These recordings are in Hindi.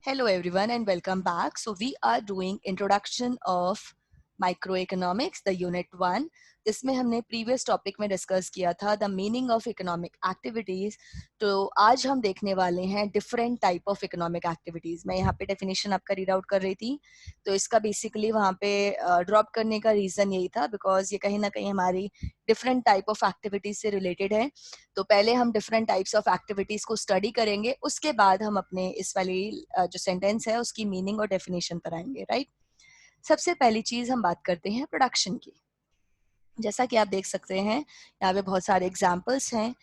Hello everyone and welcome back. So we are doing introduction of microeconomics, the unit 1. जिसमें हमने previous topic में discuss किया था the meaning of economic activities. तो आज हम देखने वाले हैं different type of economic activities. मैं यहाँ पे definition आपका read out कर रही थी. तो इसका basically वहाँ पे drop करने का reason यही था because ये कहीं ना कहीं हमारी different type of activities से related है. तो पहले हम डिफरेंट टाइप्स ऑफ एक्टिविटीज को स्टडी करेंगे, उसके बाद हम अपने इस वाली जो सेंटेंस है उसकी मीनिंग और डेफिनेशन पर आएंगे, राइट। सबसे पहली चीज हम बात करते हैं प्रोडक्शन की। जैसा कि आप देख सकते हैं यहाँ पे बहुत सारे एग्जाम्पल्स हैं।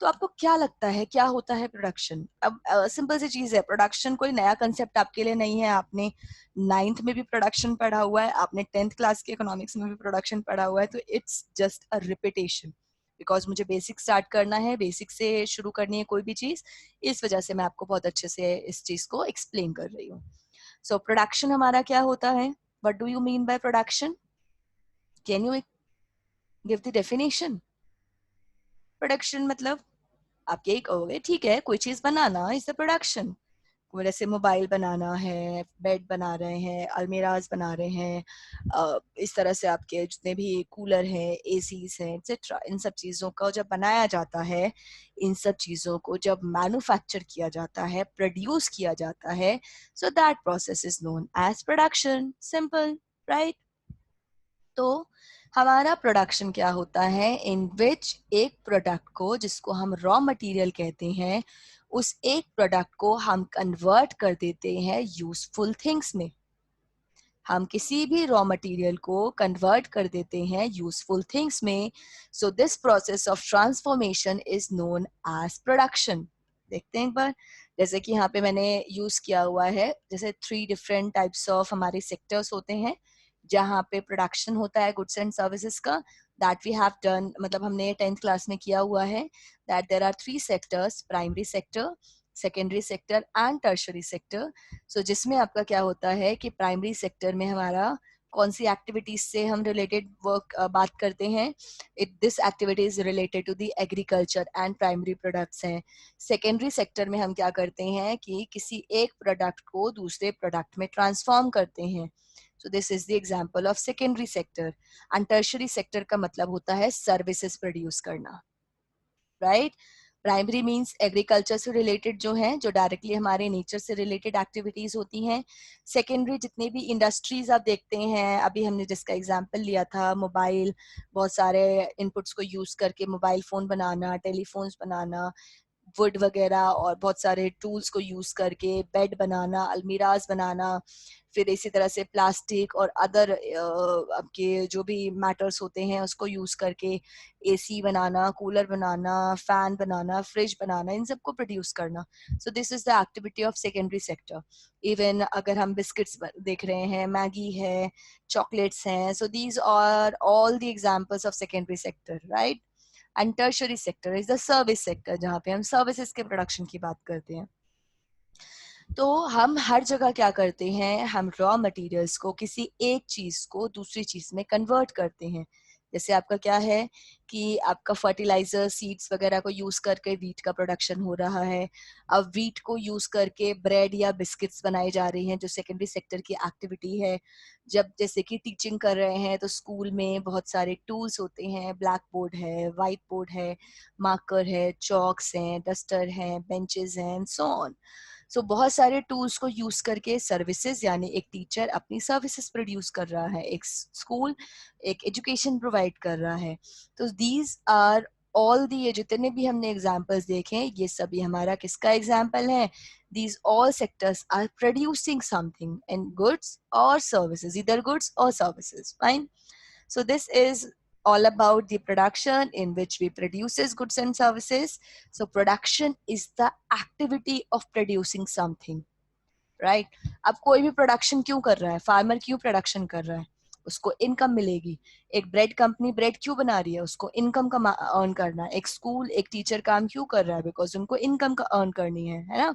तो आपको क्या लगता है क्या होता है प्रोडक्शन? अब सिंपल सी चीज है, प्रोडक्शन कोई नया कंसेप्ट आपके लिए नहीं है। आपने 9th में भी प्रोडक्शन पढ़ा हुआ है, आपने 10th क्लास के इकोनॉमिक्स में भी प्रोडक्शन पढ़ा हुआ है। तो it's just a repetition, because मुझे बेसिक स्टार्ट करना है, बेसिक से शुरू करनी है कोई भी चीज। इस वजह से मैं आपको बहुत अच्छे से इस चीज को एक्सप्लेन कर रही हूँ। सो प्रोडक्शन हमारा क्या होता है? What do you mean by production? Can you give the definition? Production मतलब आप यही कहोगे, ठीक है, कोई चीज बनाना इज द प्रोडक्शन। जैसे मोबाइल बनाना है, बेड बना रहे हैं, अलमीराज बना रहे हैं, इस तरह से आपके जितने भी कूलर हैं, एसीज हैं, एक्सेट्रा, इन सब चीज़ों को जब बनाया जाता है, इन सब चीज़ों को जब मैन्युफैक्चर किया जाता है, प्रोड्यूस किया जाता है, so that process is known as production. Simple, right. तो हमारा प्रोडक्शन क्या होता है? इन विच एक प्रोडक्ट को, जिसको हम रॉ मटेरियल कहते हैं, उस एक प्रोडक्ट को हम कन्वर्ट कर देते हैं यूजफुल थिंग्स में। हम किसी भी रॉ मटेरियल को कन्वर्ट कर देते हैं यूजफुल थिंग्स में। So this process of transformation is known as production. देखते हैं एक बार, जैसे कि यहाँ पे मैंने यूज किया हुआ है, जैसे 3 डिफरेंट टाइप्स ऑफ हमारे सेक्टर्स होते हैं जहाँ पे प्रोडक्शन होता है गुड्स एंड सर्विसेज का। दैट वी हैव डन, मतलब हमने 10th क्लास में किया हुआ है, that there are 3 sectors: primary sector, secondary sector and tertiary sector. So जिसमें आपका क्या होता है कि प्राइमरी सेक्टर में हमारा कौन सी एक्टिविटीज से हम रिलेटेड वर्क बात करते हैं? This activity is related to the agriculture and primary products हैं। सेकेंडरी सेक्टर में हम क्या करते हैं कि किसी एक प्रोडक्ट को दूसरे प्रोडक्ट में ट्रांसफॉर्म करते हैं। So this is the example of secondary sector. And tertiary sector का मतलब होता है सर्विसेज प्रोड्यूस करना, राइट। प्राइमरी मींस एग्रीकल्चर से रिलेटेड जो हैं, जो डायरेक्टली हमारे नेचर से रिलेटेड एक्टिविटीज होती हैं। सेकेंडरी जितने भी इंडस्ट्रीज आप देखते हैं, अभी हमने जिसका एग्जांपल लिया था मोबाइल, बहुत सारे इनपुट्स को यूज करके mobile phone banana, telephones banana, would वगैरह और बहुत सारे टूल्स को यूज करके बेड बनाना, अलमीराज बनाना, फिर इसी तरह से प्लास्टिक और अदर आपके जो भी मैटर्स होते हैं उसको यूज करके एसी बनाना, कूलर बनाना, फैन बनाना, फ्रिज बनाना, इन सबको प्रोड्यूस करना। सो this is the activity of secondary sector. Even अगर हम बिस्किट्स देख रहे हैं, मैगी है, चॉकलेट्स हैं, so these are all the examples of secondary sector, right. And tertiary sector is the service sector, जहाँ पे हम सर्विसेज के प्रोडक्शन की बात करते हैं। तो हम हर जगह क्या करते हैं, हम रॉ मटेरियल्स को, किसी एक चीज को दूसरी चीज में कन्वर्ट करते हैं। जैसे आपका क्या है कि आपका फर्टिलाइजर, सीड्स वगैरह को यूज करके वीट का प्रोडक्शन हो रहा है। अब वीट को यूज करके ब्रेड या बिस्किट्स बनाई जा रही हैं, जो सेकेंडरी सेक्टर की एक्टिविटी है। जब जैसे कि टीचिंग कर रहे हैं तो स्कूल में बहुत सारे टूल्स होते हैं, ब्लैक बोर्ड है, वाइट बोर्ड है, मार्कर है, चॉक्स हैं, डस्टर हैं, बेंचेस हैं, सो ऑन। सो बहुत सारे टूल्स को यूज करके सर्विसेज, यानी एक टीचर अपनी सर्विसेज प्रोड्यूस कर रहा है, एक स्कूल एक एजुकेशन प्रोवाइड कर रहा है। तो दीज आर ऑल दी, ये जितने भी हमने एग्जाम्पल्स देखे ये सभी हमारा किसका एग्जाम्पल है? These all sectors are producing something in goods और सर्विसेज, इधर गुड्स और services, fine. So this is all about the production in which we produces goods and services. So production is the activity of producing something, right? अब कोई भी प्रोडक्शन क्यों कर रहा है? फार्मर क्यों प्रोडक्शन कर रहा है? उसको इनकम मिलेगी। एक ब्रेड कंपनी ब्रेड क्यों बना रही है? उसको इनकम का अर्न करना है। एक स्कूल, एक टीचर काम क्यों कर रहा है? बिकॉज उनको इनकम का अर्न करनी है ना।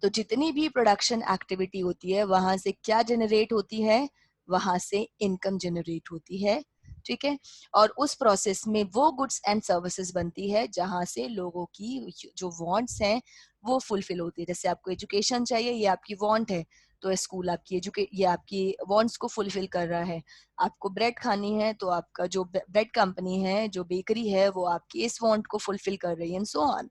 तो जितनी भी प्रोडक्शन एक्टिविटी होती है वहां से क्या जनरेट होती है? वहां से इनकम जनरेट होती है, ठीक है। और उस प्रोसेस में वो गुड्स एंड सर्विसेज बनती है जहां से लोगों की जो वांट्स हैं वो फुलफिल होती है। जैसे आपको एजुकेशन चाहिए, ये आपकी वांट है, तो स्कूल आपकी ये आपकी वांट्स को फुलफिल कर रहा है। आपको ब्रेड खानी है, तो आपका जो ब्रेड कंपनी है, जो बेकरी है, वो आपकी इस वांट को फुलफिल कर रही है, एंड सो ऑन।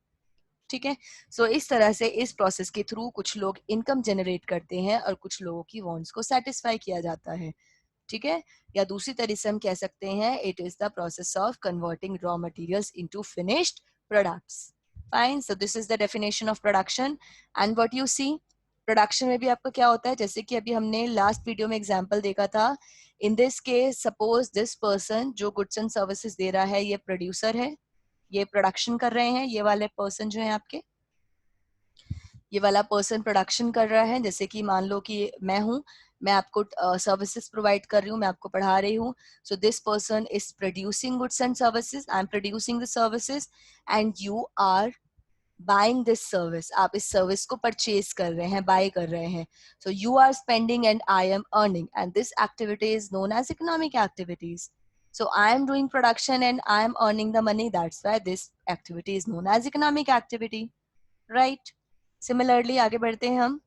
ठीक है। सो इस तरह से इस प्रोसेस के थ्रू कुछ लोग इनकम जनरेट करते हैं और कुछ लोगों की वांट्स को सेटिस्फाई किया जाता है। ठीक है। या दूसरी तरह से हम कह सकते हैं, it is the process of converting raw materials into finished products. Fine, so this is the definition of production. And what you see, production में भी आपका क्या होता है, जैसे कि अभी हमने लास्ट वीडियो में एग्जांपल देखा था। In this case suppose this person जो गुड्स एंड सर्विसेज दे रहा है, ये प्रोड्यूसर है, ये प्रोडक्शन कर रहे हैं, ये वाले पर्सन जो है आपके, ये वाला पर्सन प्रोडक्शन कर रहा है। जैसे कि मान लो कि मैं हूँ, मैं आपको सर्विसेज प्रोवाइड कर रही हूँ, मैं आपको पढ़ा रही हूँ। So this person is producing goods and services, I am producing the services and you are buying this service. आप इस सर्विस को परचेज कर रहे हैं, बाय कर रहे हैं। So you are spending and I am earning, and this activity is known as economic activities. So I am doing production and I am earning the money. That's why this activity is known as economic activity, right? Similarly, आगे बढ़ते हैं हम।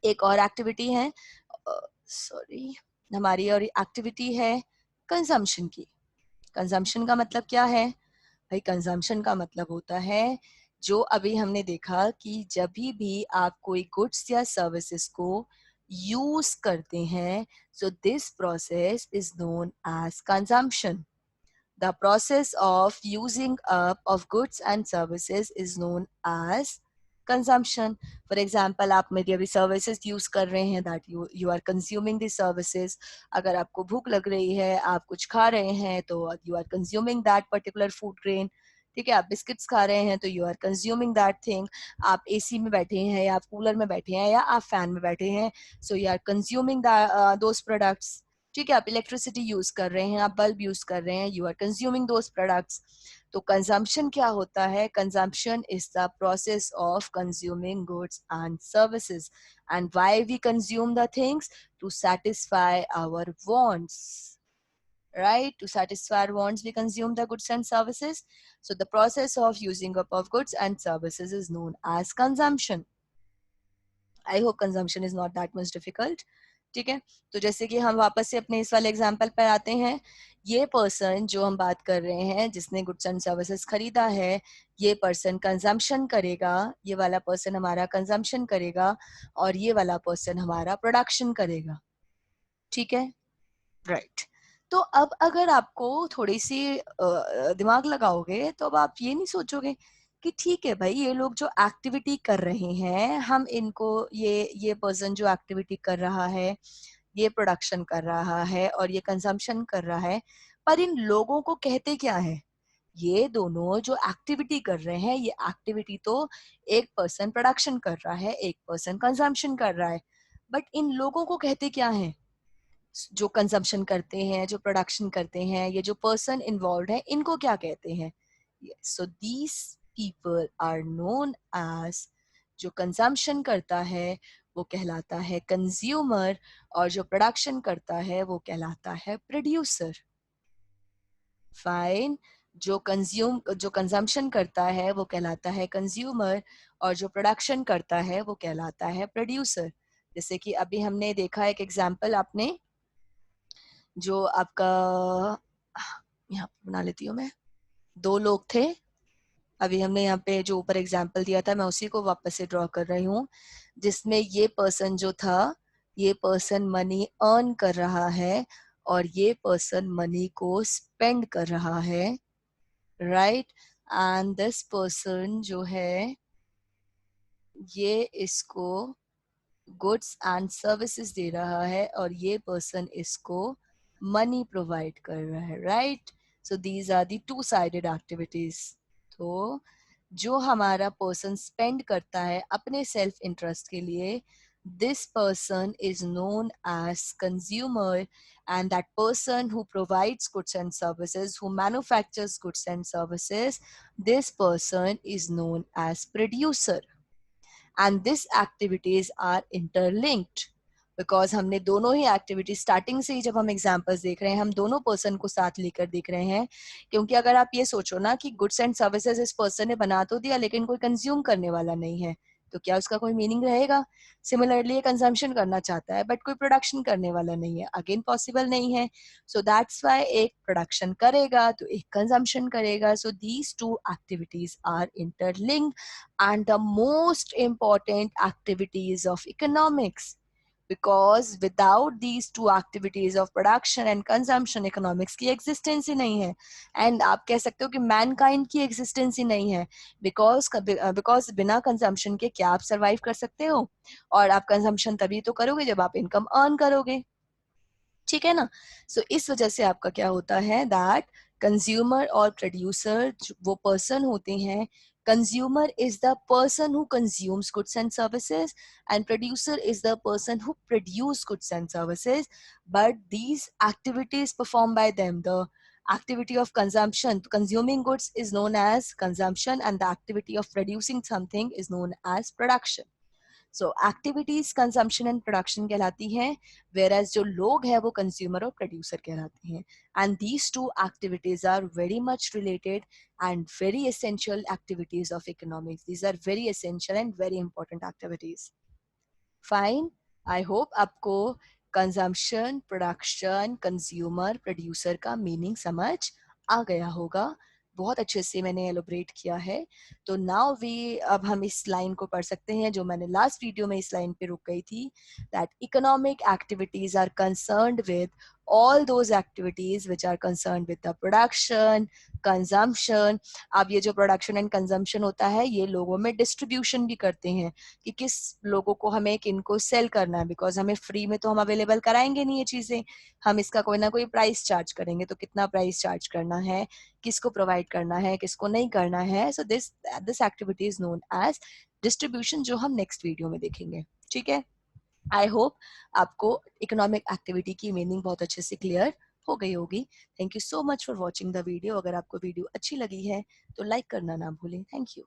एक और एक्टिविटी है, सॉरी, हमारी और एक्टिविटी है कंजम्पशन की। कंजम्पशन का मतलब क्या है भाई? कंजम्पशन का मतलब होता है, जो अभी हमने देखा कि जब भी आप कोई गुड्स या सर्विसेज को यूज करते हैं, so this process is known as consumption. The process of using up of goods and services is known as consumption. For example, आप मेरी अभी services use कर रहे हैं, that you are consuming the services. अगर आपको भूख लग रही है, आप कुछ खा रहे हैं, तो you are consuming that particular food grain. ठीक है, आप बिस्किट्स खा रहे हैं, तो you are consuming that thing. आप एसी में बैठे हैं, या आप कूलर में बैठे हैं, या आप फैन में बैठे हैं, so you are consuming those products. ठीक है, आप इलेक्ट्रिसिटी यूज कर रहे हैं, आप बल्ब यूज कर रहे हैं, you are consuming those products. तो कंजम्पशन क्या होता है? Consumption is the process of consuming goods and services. And why we consume the things? To satisfy our wants, right? To satisfy our wants, we consume the goods and services. So the process of using up of goods and services is known as consumption. I hope consumption is not that much difficult. ठीक है, तो जैसे कि हम वापस से अपने इस वाले एग्जाम्पल पर आते हैं। ये पर्सन जो हम बात कर रहे हैं, जिसने गुड्स एंड सर्विसेज खरीदा है, ये पर्सन कंजम्पशन करेगा, ये वाला पर्सन हमारा कंजम्पशन करेगा, और ये वाला पर्सन हमारा प्रोडक्शन करेगा। ठीक है, राइट। तो अब अगर आपको थोड़ी सी दिमाग लगाओगे, तो अब आप ये नहीं सोचोगे कि ठीक है भाई, ये लोग जो एक्टिविटी कर रहे हैं, हम इनको, ये पर्सन जो एक्टिविटी कर रहा है, ये प्रोडक्शन कर रहा है और ये कंजम्पशन कर रहा है, पर इन लोगों को कहते क्या है? ये दोनों जो एक्टिविटी कर रहे हैं, ये एक्टिविटी तो एक पर्सन प्रोडक्शन कर रहा है, एक पर्सन कंजम्पशन कर रहा है, बट इन लोगों को कहते क्या है? जो कंजम्पशन करते हैं, जो प्रोडक्शन करते हैं, ये जो पर्सन इन्वॉल्व है, इनको क्या कहते हैं? So these people are known as, जो कंजम्पशन करता है वो कहलाता है कंज्यूमर, और जो प्रोडक्शन करता है वो कहलाता है प्रोड्यूसर. फाइन, जो कंजम्पशन करता है वो कहलाता है कंज्यूमर, और जो प्रोडक्शन करता है वो कहलाता है प्रोड्यूसर. जैसे कि अभी हमने देखा एक एग्जाम्पल, आपने जो आपका, यहाँ पे बना लेती हूँ मैं, दो लोग थे। अभी हमने यहाँ पे जो ऊपर एग्जाम्पल दिया था, मैं उसी को वापस से ड्रॉ कर रही हूँ, जिसमें ये पर्सन जो था, ये पर्सन मनी अर्न कर रहा है और ये पर्सन मनी को स्पेंड कर रहा है, राइट? एंड दिस पर्सन जो है, ये इसको गुड्स एंड सर्विसेज दे रहा है और ये पर्सन इसको मनी प्रोवाइड कर रहा है, right? So these are the two sided activities. तो जो हमारा पर्सन स्पेंड करता है अपने सेल्फ इंटरेस्ट के लिए, this person is known as consumer, and that person who provides goods and services, who manufactures goods and services, this person is known as producer. And these activities are interlinked. Because हमने दोनों ही एक्टिविटी स्टार्टिंग से ही, जब हम एग्जाम्पल्स देख रहे हैं, हम दोनों पर्सन को साथ लेकर देख रहे हैं। क्योंकि अगर आप ये सोचो ना कि गुड्स एंड सर्विसेज इस पर्सन ने बना तो दिया लेकिन कोई कंज्यूम करने वाला नहीं है, तो क्या उसका कोई मीनिंग रहेगा? सिमिलरली ये कंजम्पशन करना चाहता है बट कोई प्रोडक्शन करने वाला नहीं है, अगेन पॉसिबल नहीं है। सो दैट्स वाई एक प्रोडक्शन करेगा तो एक कंजम्पशन करेगा। So these two activities are interlinked and the most important activities of economics, because without these two activities of production and consumption, economics की existence ही नहीं है। and आप कह सकते हो कि mankind की existence ही नहीं है, because बिना consumption के क्या आप survive कर सकते हो? और आप consumption तभी तो करोगे जब आप income earn करोगे, ठीक है ना? सो इस वजह से आपका क्या होता है दैट कंज्यूमर और प्रोड्यूसर वो पर्सन होते हैं। Consumer is the person who consumes goods and services and producer is the person who produce goods and services, but these activities perform by them. The activity of consumption, consuming goods, is known as consumption, and the activity of producing something is known as production. So activities consumption and production कहलाती हैं, वेयर एज जो लोग हैं वो कंज्यूमर और प्रोड्यूसर कहलाते हैं। And these two activities are very much related and very essential activities of economics. These are very essential and very important activities. Fine, I hope आपको कंजम्पशन, प्रोडक्शन, कंज्यूमर, प्रोड्यूसर का मीनिंग समझ आ गया होगा। बहुत अच्छे से मैंने एलोब्रेट किया है। तो नाउ वी, अब हम इस लाइन को पढ़ सकते हैं जो मैंने लास्ट वीडियो में इस लाइन पे रुक गई थी, that economic activities are concerned with all those activities which are concerned with the production, consumption। अब ये जो प्रोडक्शन एंड कंजम्पशन होता है ये लोगों में डिस्ट्रीब्यूशन भी करते हैं कि किस लोगों को हमें किनको सेल करना है, बिकॉज हमें फ्री में तो हम अवेलेबल कराएंगे नहीं ये चीजें, हम इसका कोई ना कोई प्राइस चार्ज करेंगे। तो कितना प्राइस चार्ज करना है, किसको प्रोवाइड करना है, किसको नहीं करना है। So this this activity is known as distribution, जो हम नेक्स्ट वीडियो में देखेंगे, ठीक है? आई होप आपको इकोनॉमिक एक्टिविटी की मीनिंग बहुत अच्छे से क्लियर हो गई होगी। Thank you so much for watching the video. अगर आपको वीडियो अच्छी लगी है तो लाइक करना ना भूलें। Thank you.